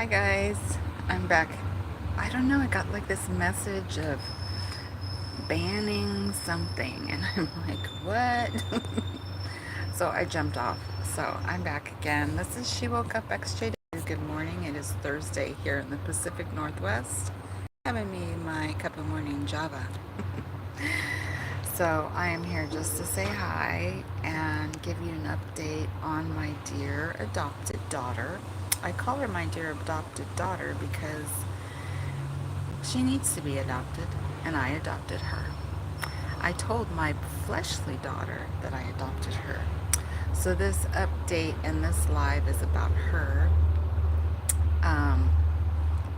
Hi guys, I'm back. I don't know, I got like this message of banning something, and I'm like, what? So I jumped off. So I'm back again. This is She Woke Up XJW. Good morning. It is Thursday here in the Pacific Northwest. Having me my cup of morning Java. So I am here just to say hi and give you an update on my dear adopted daughter. I call her my dear adopted daughter because she needs to be adopted, and I adopted her. I told my fleshly daughter that I adopted her. So this update and this live is about her, um,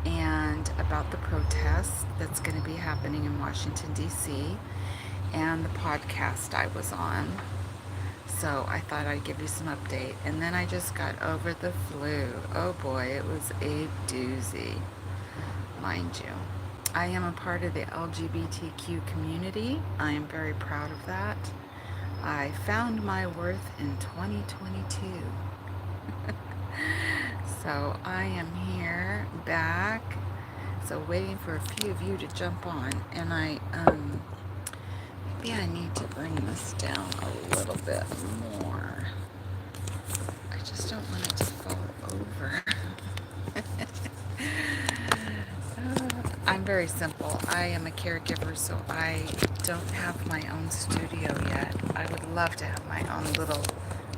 and about the protest that's going to be happening in Washington, D.C., and the podcast I was on. So I thought I'd give you some update. And then I just got over the flu. Oh boy, it was a doozy, mind you. I am a part of the LGBTQ community. I am very proud of that. I found my worth in 2022. So I am here back. So waiting for a few of you to jump on. And maybe I need to bring this down a little bit more. I just don't want it to fall over. I'm very simple. I am a caregiver, so I don't have my own studio yet. I would love to have my own little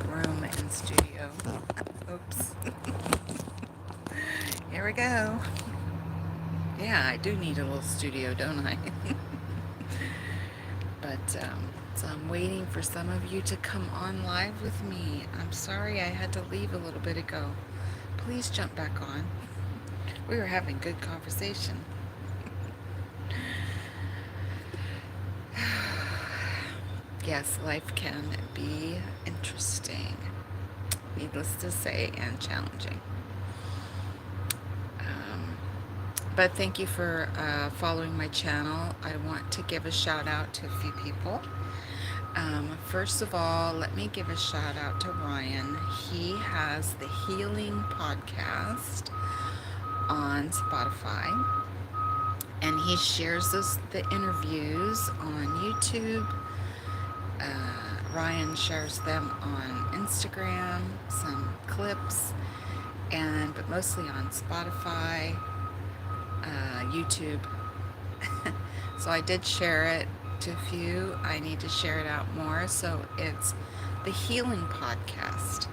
room and studio. Oops. Here we go. Yeah, I do need a little studio, don't I? But, so I'm waiting for some of you to come on live with me. I'm sorry I had to leave a little bit ago. Please jump back on. We were having good conversation. Yes, life can be interesting, needless to say, and challenging. But thank you for following my channel. I want to give a shout out to a few people. First of all, let me give a shout out to Ryan. He has the Healing Podcast on Spotify, and he shares the interviews on YouTube. Ryan shares them on Instagram, some clips, but mostly on Spotify, YouTube. So I did share it to a few. I need to share it out more. So it's the Healing Podcast.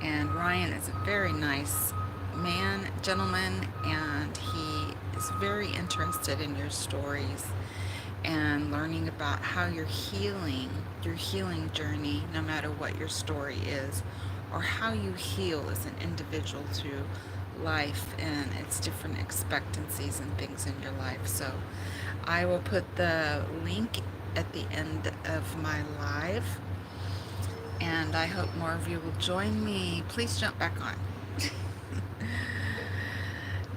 And Ryan is a very nice gentleman, and he is very interested in your stories and learning about how your healing journey, no matter what your story is, or how you heal as an individual through life and its different expectancies and things in your life. So I will put the link at the end of my live, and I hope more of you will join me. Please jump back on.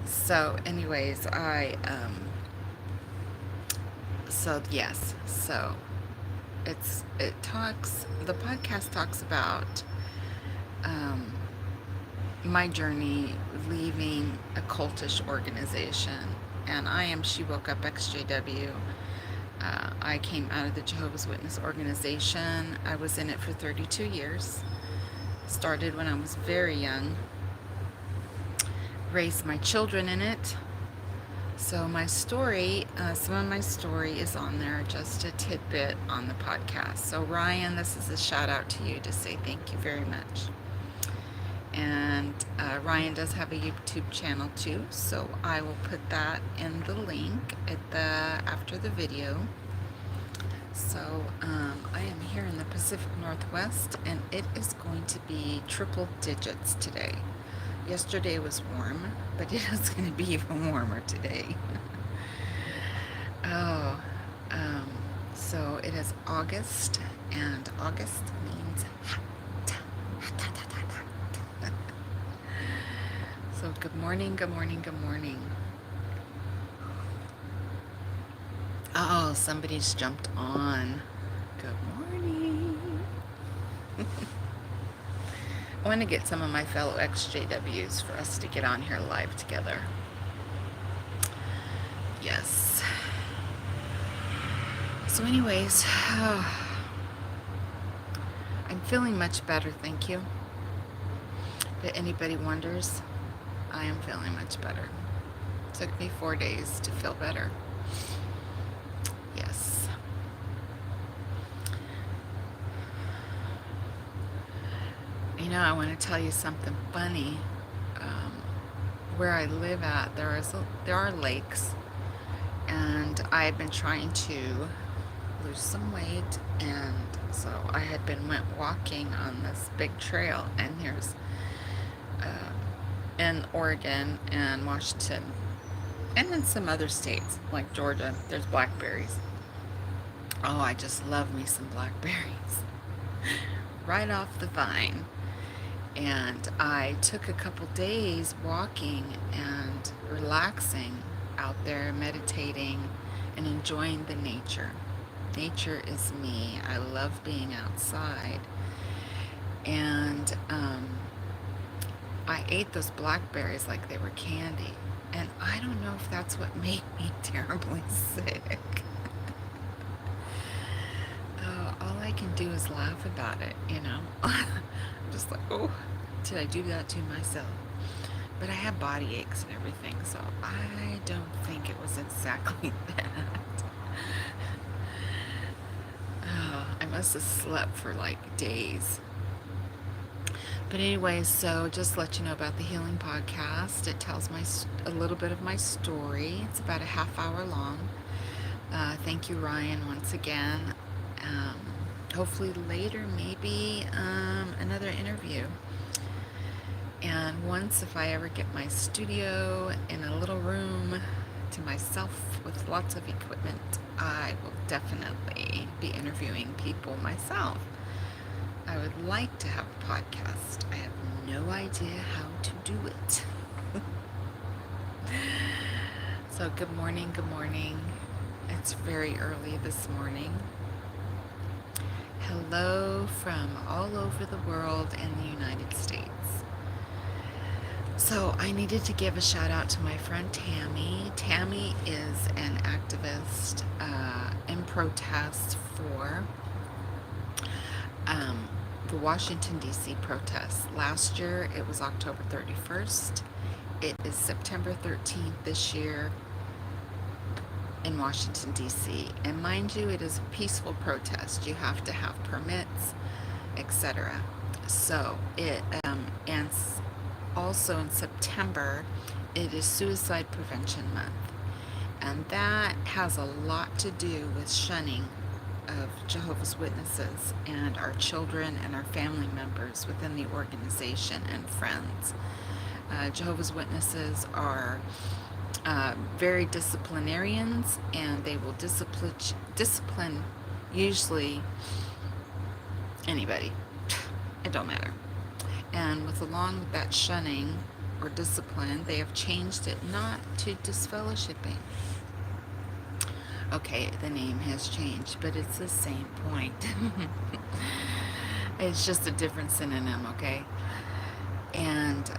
So anyways, the podcast talks about my journey leaving a cultish organization, and I am She Woke Up XJW. I came out of the Jehovah's Witness organization. I was in it for 32 years. Started when I was very young. Raised my children in it. So my story, some of my story is on there, just a tidbit on the podcast. So Ryan, this is a shout out to you to say thank you very much. And Ryan does have a YouTube channel too, so I will put that in the link after the video. So I am here in the Pacific Northwest, and it is going to be triple digits today. Yesterday was warm, but it is going to be even warmer today. So it is August, and August means hot. So good morning, good morning, good morning. Oh, somebody's jumped on. Good morning. I want to get some of my fellow XJWs for us to get on here live together. Yes. So anyways, I'm feeling much better, thank you. If anybody wonders, I am feeling much better. It took me 4 days to feel better. Yes. You know, I want to tell you something funny. Where I live at, there are lakes, and I had been trying to lose some weight, and so I had been went walking on this big trail, and here's in Oregon and Washington, and in some other states like Georgia, there's blackberries. Oh, I just love me some blackberries. Right off the vine. And I took a couple days walking and relaxing out there, meditating and enjoying the nature. Nature is me. I love being outside. And I ate those blackberries like they were candy. And I don't know if that's what made me terribly sick. All I can do is laugh about it, you know. I'm just like, oh, did I do that to myself? But I have body aches and everything, so I don't think it was exactly that. Oh, I must have slept for like days. But anyways, so just to let you know about the Healing Podcast. It tells a little bit of my story. It's about a half hour long. Thank you, Ryan, once again. Hopefully later, maybe another interview. And once, if I ever get my studio in a little room to myself with lots of equipment, I will definitely be interviewing people myself. I would like to have a podcast. I have no idea how to do it. So good morning, good morning. It's very early this morning. Hello from all over the world and the United States. So I needed to give a shout out to my friend Tammy. Tammy is an activist in protest for the Washington, D.C. protests. Last year it was October 31st. It is September 13th this year in Washington, D.C. And mind you, it is a peaceful protest. You have to have permits, etc. So it and also in September, it is Suicide Prevention Month. And that has a lot to do with shunning of Jehovah's Witnesses and our children and our family members within the organization and friends. Jehovah's Witnesses are very disciplinarians, and they will discipline usually anybody. It don't matter. And along with that shunning or discipline, they have changed it not to disfellowshipping. Okay, the name has changed, but it's the same point. It's just a different synonym, okay? And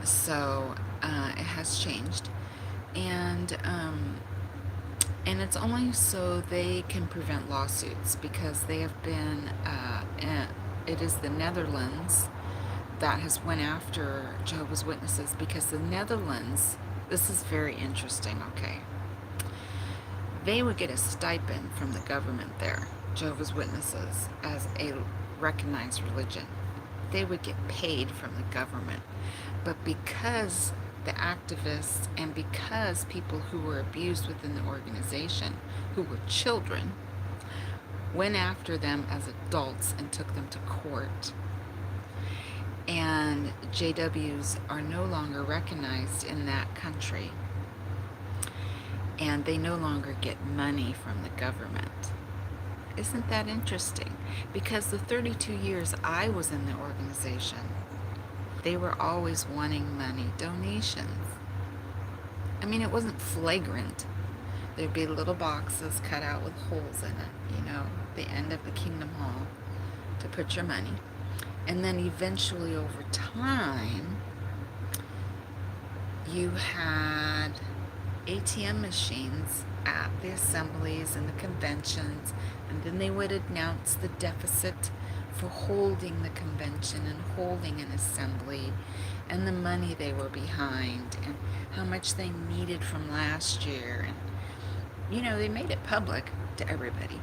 so it has changed. And it's only so they can prevent lawsuits, because they have been, it is the Netherlands that has went after Jehovah's Witnesses, because the Netherlands, this is very interesting, okay? They would get a stipend from the government there, Jehovah's Witnesses, as a recognized religion. They would get paid from the government. But because the activists and because people who were abused within the organization, who were children, went after them as adults and took them to court, and JWs are no longer recognized in that country, and they no longer get money from the government. Isn't that interesting? Because the 32 years I was in the organization, they were always wanting money, donations. I mean, it wasn't flagrant. There'd be little boxes cut out with holes in it, you know, the end of the Kingdom Hall to put your money. And then eventually over time, you had ATM machines at the assemblies and the conventions, and then they would announce the deficit for holding the convention and holding an assembly, and the money they were behind, and how much they needed from last year. And they made it public to everybody.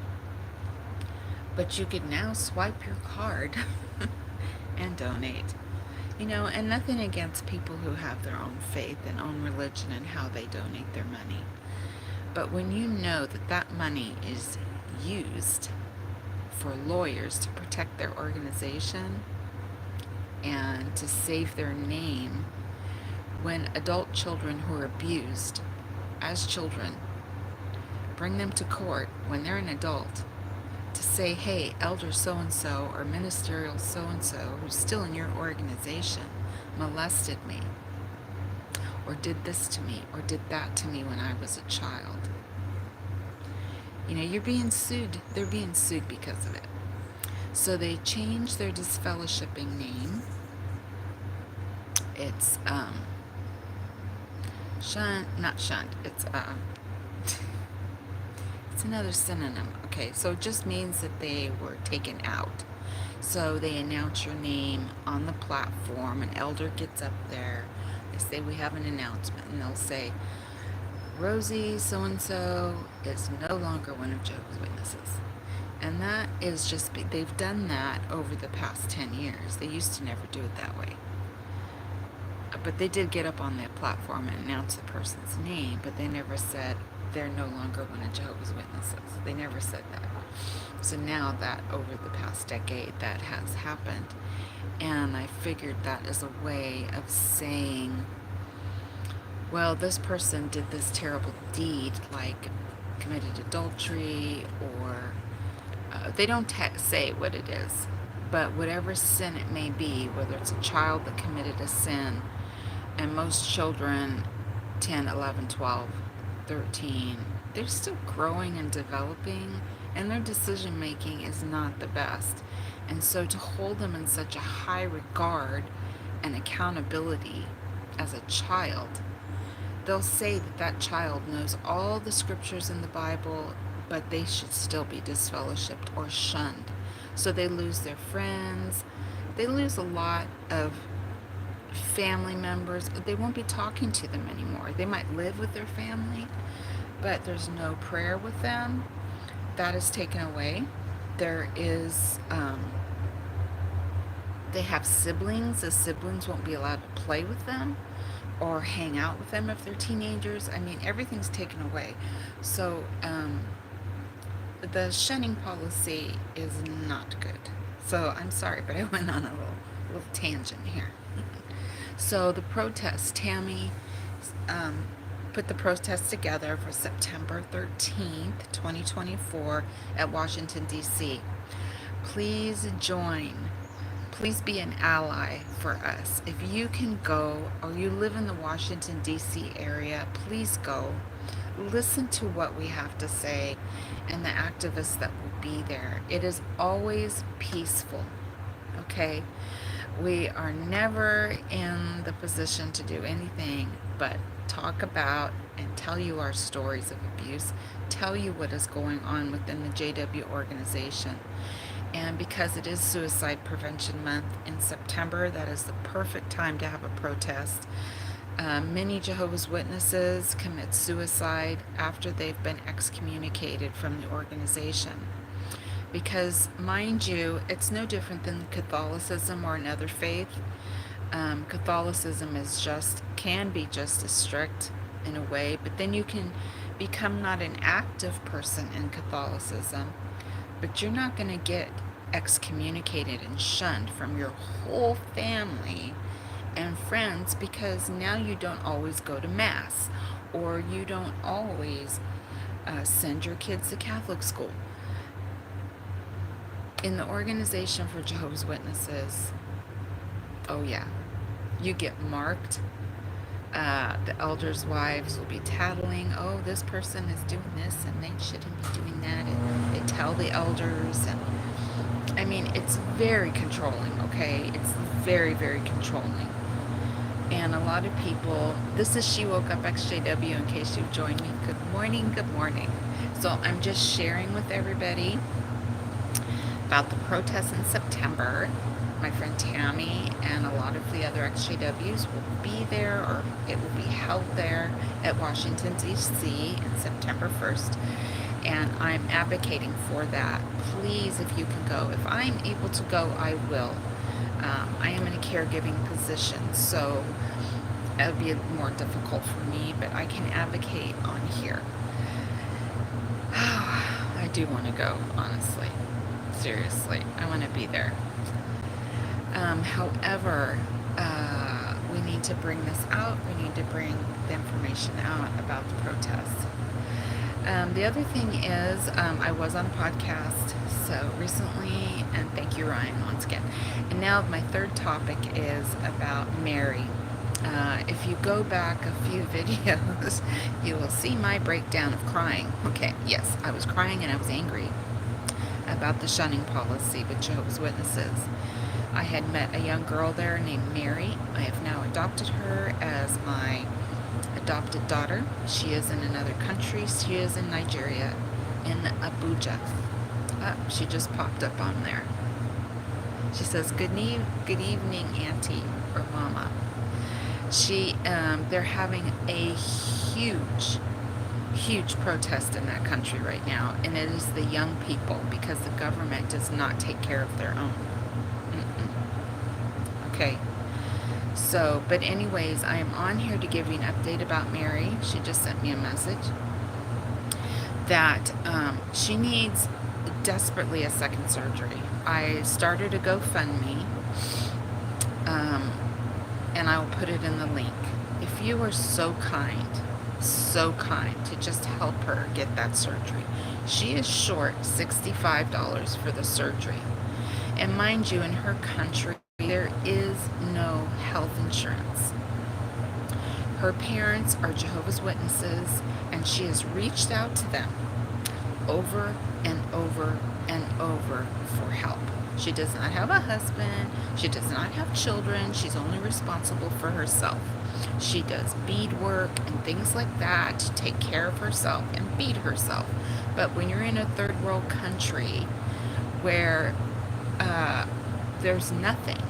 But you could now swipe your card and donate. And nothing against people who have their own faith and own religion and how they donate their money. But when you know that that money is used for lawyers to protect their organization and to save their name, when adult children who are abused as children, bring them to court when they're an adult to say, hey, elder so-and-so or ministerial so-and-so who's still in your organization molested me, or did this to me, or did that to me when I was a child. You're being sued. They're being sued because of it. So they changed their disfellowshipping name. It's not shunned. It's another synonym. Okay, so it just means that they were taken out. So they announce your name on the platform. An elder gets up there. They say, we have an announcement. And they'll say, Rosie so-and-so is no longer one of Jehovah's Witnesses. And that is just, they've done that over the past 10 years. They used to never do it that way. But they did get up on that platform and announce the person's name, but they never said they're no longer one of Jehovah's Witnesses. They never said that. So now that over the past decade that has happened, and I figured that is a way of saying, well, this person did this terrible deed, like committed adultery, or they don't say what it is, but whatever sin it may be, whether it's a child that committed a sin, and most children, 10, 11, 12, 13, they're still growing and developing, and their decision making is not the best. And so to hold them in such a high regard and accountability as a child, they'll say that that child knows all the scriptures in the Bible, but they should still be disfellowshipped or shunned. So they lose their friends. They lose a lot of family members. They won't be talking to them anymore. They might live with their family, but there's no prayer with them. That is taken away. There is, they have siblings. The siblings won't be allowed to play with them or hang out with them if they're teenagers. I mean, everything's taken away. So the shunning policy is not good. So I'm sorry, but I went on a little tangent here. So the protest, Tammy put the protest together for September 13th, 2024 at Washington, D.C. Please join. Please be an ally for us. If you can go, or you live in the Washington, D.C. area, please go. Listen to what we have to say and the activists that will be there. It is always peaceful, okay? We are never in the position to do anything but talk about and tell you our stories of abuse, tell you what is going on within the JW organization. And because it is Suicide Prevention Month in September, that is the perfect time to have a protest. Many Jehovah's Witnesses commit suicide after they've been excommunicated from the organization. Because, mind you, it's no different than Catholicism or another faith. Catholicism can be just as strict in a way, but then you can become not an active person in Catholicism, but you're not going to get excommunicated and shunned from your whole family and friends because now you don't always go to Mass, or you don't always send your kids to Catholic school. In the Organization for Jehovah's Witnesses, oh yeah, you get marked. The elders' wives will be tattling, oh, this person is doing this and they shouldn't be doing that, and they tell the elders, and I mean, it's very controlling, okay? It's very, very controlling. And a lot of people, this is She Woke Up XJW in case you've joined me. Good morning, good morning. So I'm just sharing with everybody about the protests in September. My friend Tammy and a lot of the other XJWs will be there, or it will be held there at Washington, D.C. in September 1st. And I'm advocating for that. Please, if you can go. If I'm able to go, I will. I am in a caregiving position, so it would be more difficult for me, but I can advocate on here. I do want to go, honestly. Seriously, I want to be there. However, we need to bring this out. We need to bring the information out about the protests. The other thing is, I was on a podcast so recently, and thank you, Ryan, once again. And now my third topic is about Mary. If you go back a few videos, you will see my breakdown of crying. Okay, yes, I was crying and I was angry about the shunning policy with Jehovah's Witnesses. I had met a young girl there named Mary. I have now adopted her as my adopted daughter. She is in another country. She is in Nigeria, in Abuja. She just popped up on there. She says, good evening, Auntie or Mama. They're having a huge protest in that country right now, and it is the young people, because the government does not take care of their own. Okay. So, but anyways, I am on here to give you an update about Mary. She just sent me a message that she needs desperately a second surgery. I started a GoFundMe, and I will put it in the link. If you are so kind to just help her get that surgery. She is short $65 for the surgery. And mind you, in her country, there is no health insurance. Her parents are Jehovah's Witnesses, and she has reached out to them over and over and over for help. She does not have a husband. She does not have children. She's only responsible for herself. She does beadwork and things like that to take care of herself and feed herself. But when you're in a third world country where there's nothing,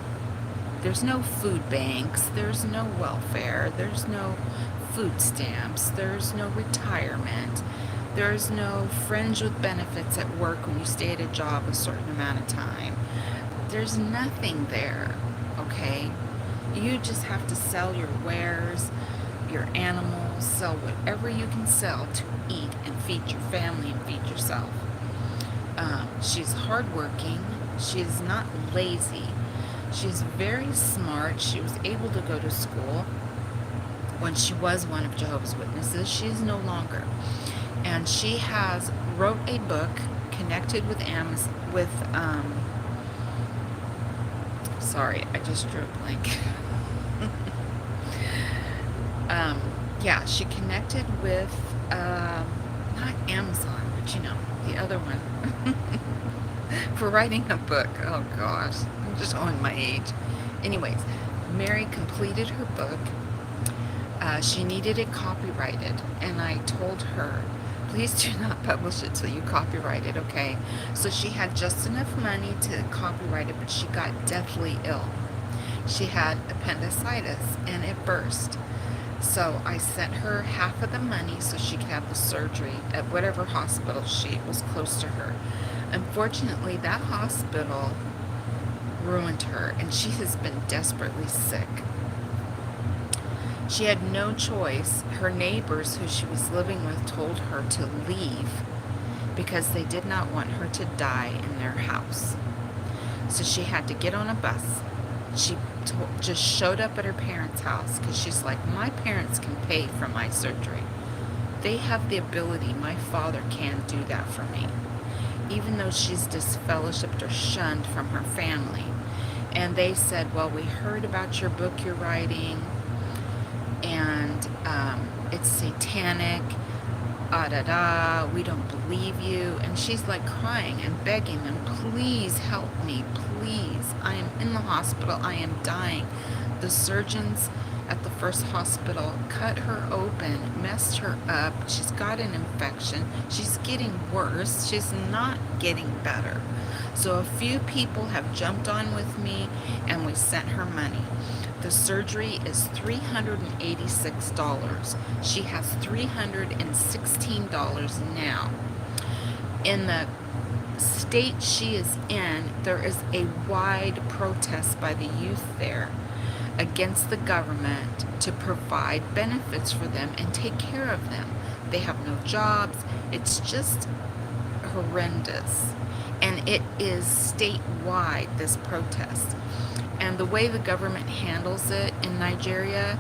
there's no food banks, there's no welfare, there's no food stamps, there's no retirement, there's no fringe with benefits at work when you stay at a job a certain amount of time. There's nothing there, okay? You just have to sell your wares, your animals, sell whatever you can sell to eat and feed your family and feed yourself. She's hardworking. She is not lazy. She's very smart. She was able to go to school when she was one of Jehovah's Witnesses. She is no longer. And she wrote a book connected with sorry, I just drew a blank. She connected with, not Amazon, but the other one, for writing a book. Oh gosh, I'm just showing my age. Anyways, Mary completed her book. She needed it copyrighted, and I told her, please do not publish it till you copyright it, okay? So she had just enough money to copyright it, but she got deathly ill. She had appendicitis, and it burst. So I sent her half of the money so she could have the surgery at whatever hospital was close to her. Unfortunately, that hospital ruined her, and she has been desperately sick. She had no choice. Her neighbors who she was living with told her to leave because they did not want her to die in their house. So she had to get on a bus. She just showed up at her parents' house because she's like, my parents can pay for my surgery. They have the ability. My father can't do that for me. Even though she's disfellowshipped or shunned from her family. And they said, well, we heard about your book you're writing, and it's satanic. ah da da, we don't believe you. And she's like crying and begging them, please help me, please. I am in the hospital, I am dying. The surgeons at the first hospital cut her open, messed her up. She's got an infection. She's getting worse. She's not getting better. So a few people have jumped on with me and we sent her money. The surgery is $386. She has $316 now. In the state she is in, there is a wide protest by the youth there against the government to provide benefits for them and take care of them. They have no jobs. It's just horrendous. And it is statewide, this protest. And the way the government handles it in Nigeria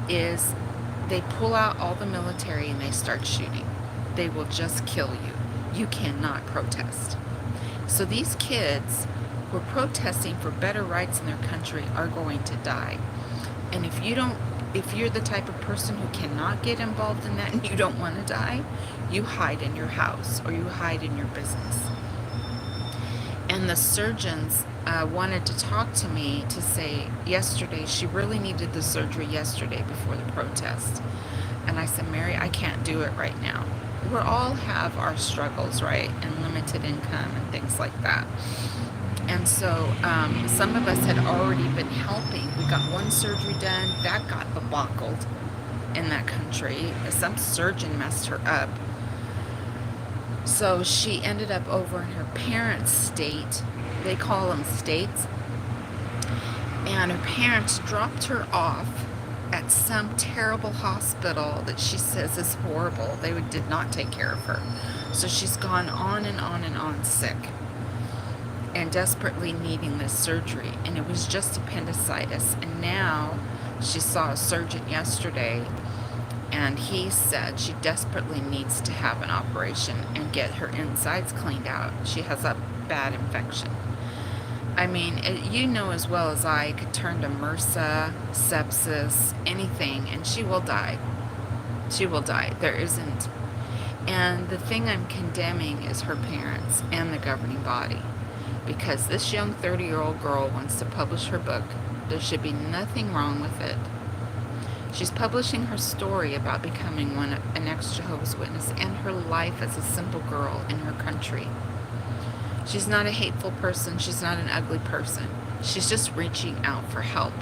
is they pull out all the military and they start shooting. They will just kill you. You cannot protest. So these kids who are protesting for better rights in their country are going to die. And if you're the type of person who cannot get involved in that and you don't want to die, you hide in your house or you hide in your business. And the surgeons wanted to talk to me to say yesterday, she really needed the surgery yesterday before the protest. And I said, Mary, I can't do it right now. We all have our struggles, right? And limited income and things like that. And so some of us had already been helping. We got one surgery done. That got debacled in that country. Some surgeon messed her up. So she ended up over in her parents' state. They call them states. And her parents dropped her off at some terrible hospital that she says is horrible. They did not take care of her. So she's gone on and on and on sick and desperately needing this surgery. And it was just appendicitis. And now she saw a surgeon yesterday and he said she desperately needs to have an operation and get her insides cleaned out. She has a bad infection. I mean, you know as well as I, could turn to MRSA, sepsis, anything, and she will die. She will die. There isn't. And the thing I'm condemning is her parents and the governing body. Because this young 30-year-old girl wants to publish her book. There should be nothing wrong with it. She's publishing her story about becoming an ex-Jehovah's Witness and her life as a simple girl in her country. She's not a hateful person. She's not an ugly person. She's just reaching out for help,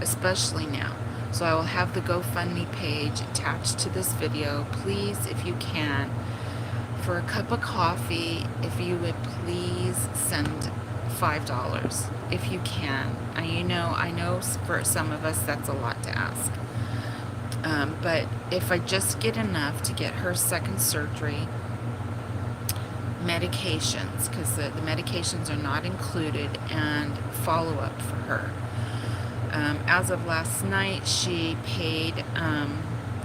especially now. So I will have the GoFundMe page attached to this video. Please, if you can, for a cup of coffee, if you would please send $5 if you can. I know for some of us that's a lot to ask. But if I just get enough to get her second surgery, medications, because the medications are not included, and follow-up for her. As of last night, she paid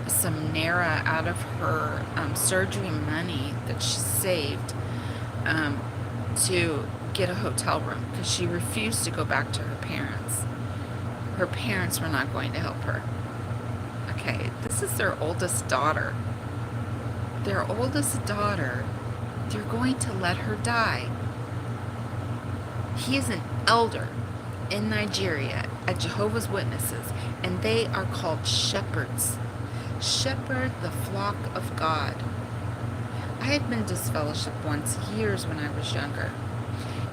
some Naira out of her surgery money that she saved to get a hotel room because she refused to go back to her parents. Her parents were not going to help her. Okay, this is their oldest daughter. Their oldest daughter, they're going to let her die. He is an elder in Nigeria at Jehovah's Witnesses, and they are called shepherds. Shepherd the flock of God. I had been disfellowshipped once years when I was younger,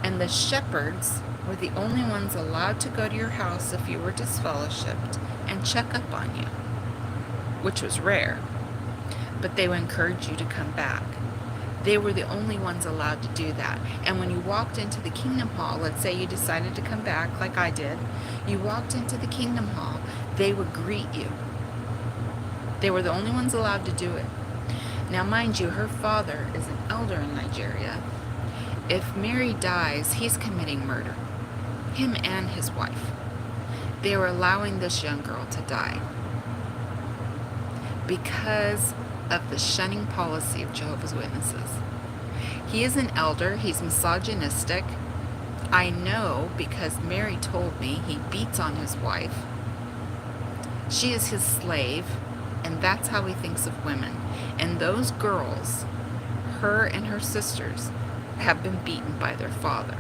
and the shepherds were the only ones allowed to go to your house if you were disfellowshipped and check up on you, which was rare, but they would encourage you to come back. They were the only ones allowed to do that. And when you walked into the Kingdom Hall, let's say you decided to come back like I did, you walked into the Kingdom Hall, they would greet you. They were the only ones allowed to do it. Now mind you, her father is an elder in Nigeria. If Mary dies, he's committing murder. Him and his wife. They were allowing this young girl to die because of the shunning policy of Jehovah's Witnesses. He is an elder. He's misogynistic. I know because Mary told me he beats on his wife. She is his slave, And that's how he thinks of women. And those girls, her and her sisters, have been beaten by their father.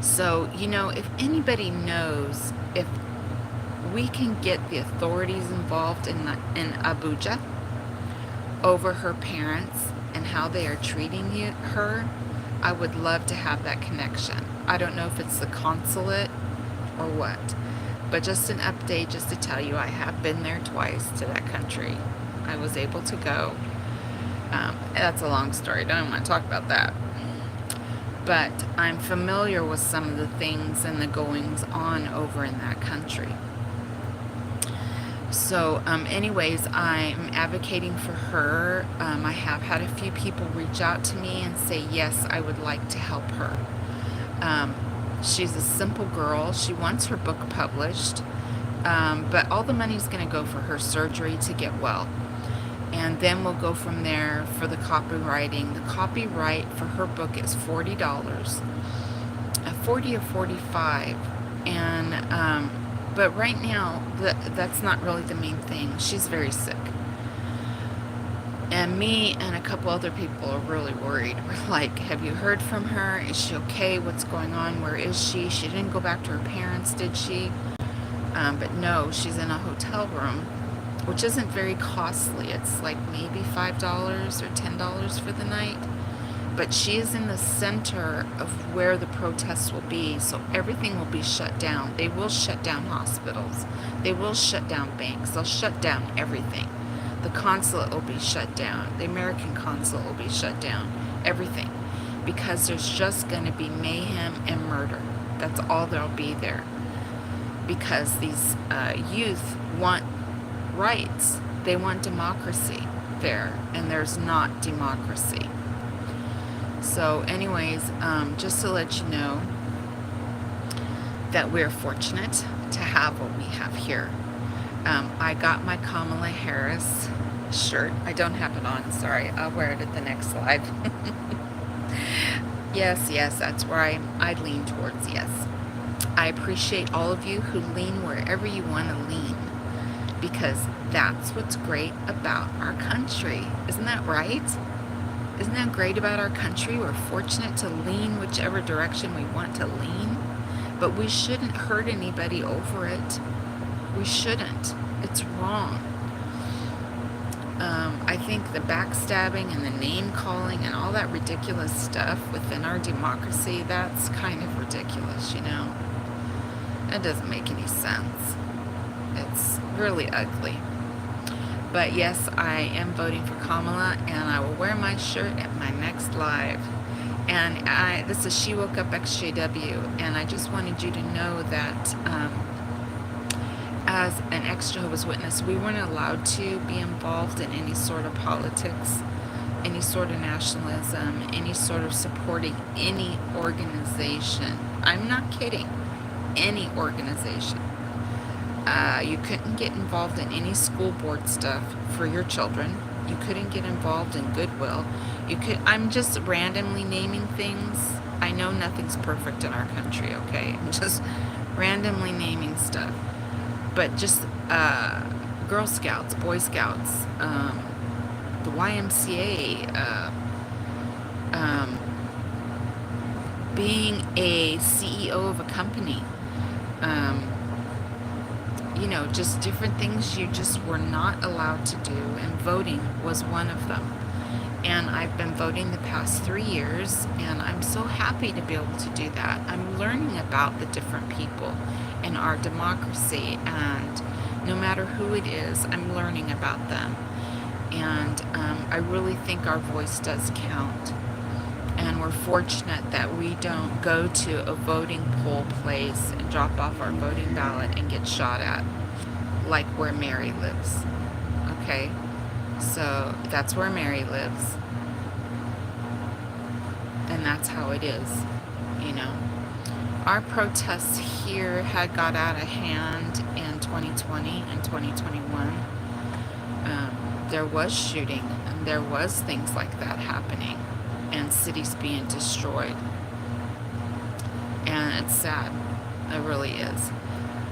So, if anybody knows if we can get the authorities involved in Abuja over her parents and how they are treating her, I would love to have that connection. I don't know if it's the consulate or what, but just an update just to tell you I have been there twice to that country. I was able to go. That's a long story. I don't even want to talk about that. But I'm familiar with some of the things and the goings on over in that country. So anyways, I'm advocating for her. I have had a few people reach out to me and say, yes, I would like to help her. She's a simple girl. She wants her book published, but all the money's going to go for her surgery to get well. And then we'll go from there for the copywriting. The copyright for her book is $40, $40 or $45. And but right now, that's not really the main thing. She's very sick. And me and a couple other people are really worried. We're like, have you heard from her? Is she okay? What's going on? Where is she? She didn't go back to her parents, did she? But no, she's in a hotel room, which isn't very costly. It's like maybe $5 or $10 for the night. But she is in the center of where the protests will be, so everything will be shut down. They will shut down hospitals. They will shut down banks. They'll shut down everything. The consulate will be shut down. The American consulate will be shut down. Everything. Because there's just going to be mayhem and murder. That's all there'll be there. Because these youth want rights. They want democracy there, and there's not democracy. So anyways, just to let you know that we're fortunate to have what we have here. I got my Kamala Harris shirt. I don't have it on, sorry. I'll wear it at the next live. Yes, that's where I lean towards, yes. I appreciate all of you who lean wherever you want to lean, because that's what's great about our country. Isn't that right? Isn't that great about our country? We're fortunate to lean whichever direction we want to lean, but we shouldn't hurt anybody over it. We shouldn't. It's wrong. I think the backstabbing and the name calling and all that ridiculous stuff within our democracy, that's kind of ridiculous, It doesn't make any sense. It's really ugly. But yes, I am voting for Kamala, and I will wear my shirt at my next live. And this is She Woke Up XJW, and I just wanted you to know that as an ex-Jehovah's Witness, we weren't allowed to be involved in any sort of politics, any sort of nationalism, any sort of supporting any organization. I'm not kidding. Any organization. You couldn't get involved in any school board stuff for your children. You couldn't get involved in Goodwill. I'm just randomly naming things. I know nothing's perfect in our country, okay? I'm just randomly naming stuff. But just Girl Scouts, Boy Scouts, the YMCA, being a CEO of a company, just different things you just were not allowed to do, and voting was one of them. And I've been voting the past 3 years, and I'm so happy to be able to do that. I'm learning about the different people in our democracy, and no matter who it is, I'm learning about them. And I really think our voice does count. And we're fortunate that we don't go to a voting poll place and drop off our voting ballot and get shot at, like where Mary lives. Okay? So that's where Mary lives. And that's how it is, Our protests here had got out of hand in 2020 and 2021. There was shooting, and there was things like that happening, and cities being destroyed. And it's sad. It really is.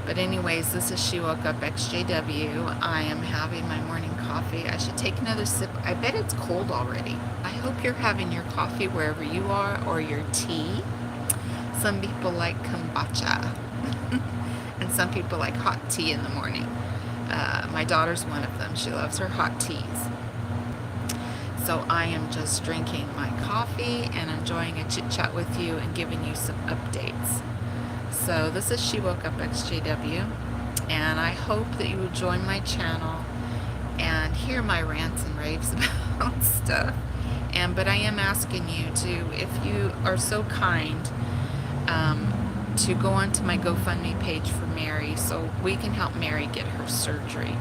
But anyways, this is She Woke Up XJW. I am having my morning coffee. I should take another sip. I bet it's cold already. I hope you're having your coffee wherever you are, or your tea. Some people like kombucha. And some people like hot tea in the morning. My daughter's one of them. She loves her hot teas. So I am just drinking my coffee and enjoying a chit chat with you and giving you some updates. So this is She Woke Up XJW, and I hope that you will join my channel and hear my rants and raves about stuff. But I am asking you to, if you are so kind, to go onto my GoFundMe page for Mary so we can help Mary get her surgery.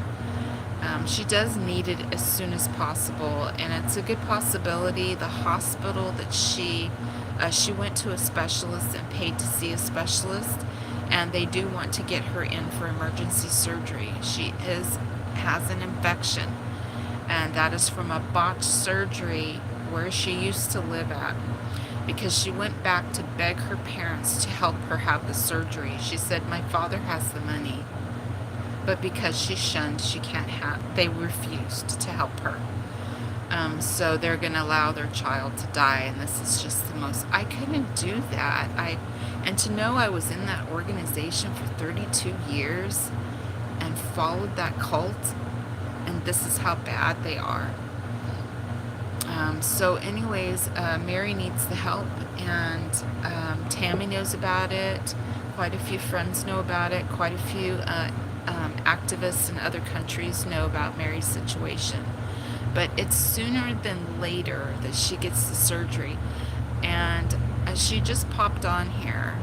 She does need it as soon as possible, and it's a good possibility the hospital that she went to a specialist and paid to see a specialist, and they do want to get her in for emergency surgery. She has an infection, and that is from a botched surgery where she used to live at, because she went back to beg her parents to help her have the surgery. She said, my father has the money, but because she's shunned, she can't have, they refused to help her. So they're going to allow their child to die, and this is just the most, I couldn't do that. And to know I was in that organization for 32 years and followed that cult, and this is how bad they are. So anyways, Mary needs the help, and Tammy knows about it. Quite a few friends know about it. Quite a few activists in other countries know about Mary's situation. But it's sooner than later that she gets the surgery. And she just popped on here.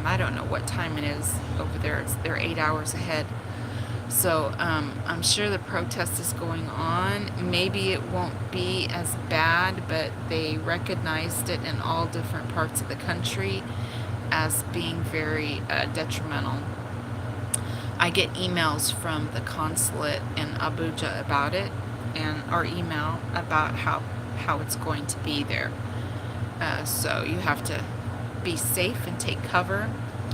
I don't know what time it is over there. They're 8 hours ahead. So I'm sure the protest is going on. Maybe it won't be as bad, but they recognized it in all different parts of the country as being very detrimental. I get emails from the consulate in Abuja about it, and our email about how it's going to be there. So you have to be safe and take cover,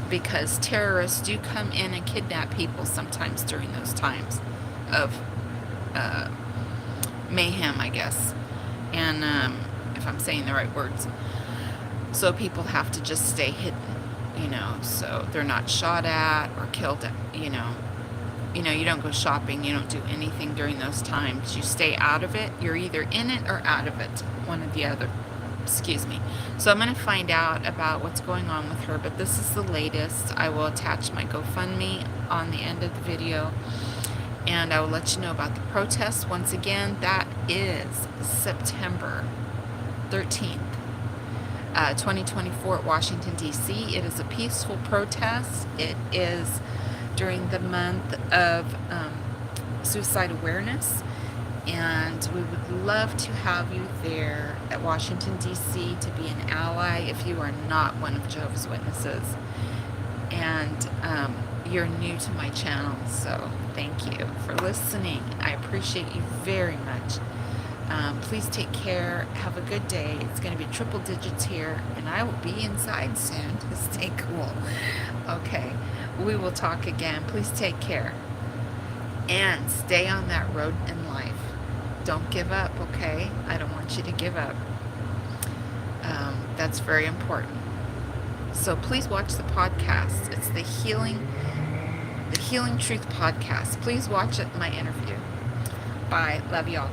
because terrorists do come in and kidnap people sometimes during those times of mayhem, I guess, and if I'm saying the right words. So people have to just stay hidden, so they're not shot at or killed at, you don't go shopping, you don't do anything during those times. You stay out of it. You're either in it or out of it, one or the other. Excuse me. So I'm going to find out about what's going on with her, but this is the latest. I will attach my GoFundMe on the end of the video, and I will let you know about the protest. Once again, that is September 13th, 2024 at Washington, D.C. It is a peaceful protest. It is during the month of suicide awareness, and we would love to have you there at Washington, D.C. to be an ally if you are not one of Jehovah's Witnesses and you're new to my channel. So thank you for listening. I appreciate you very much. Please take care. Have a good day. It's going to be triple digits here, and I will be inside soon to stay cool. Okay, we will talk again. Please take care and stay on that road in life. Don't give up, okay? I don't want you to give up. That's very important. So please watch the podcast. It's the Healing Truth podcast. Please watch it, my interview. Bye. Love y'all.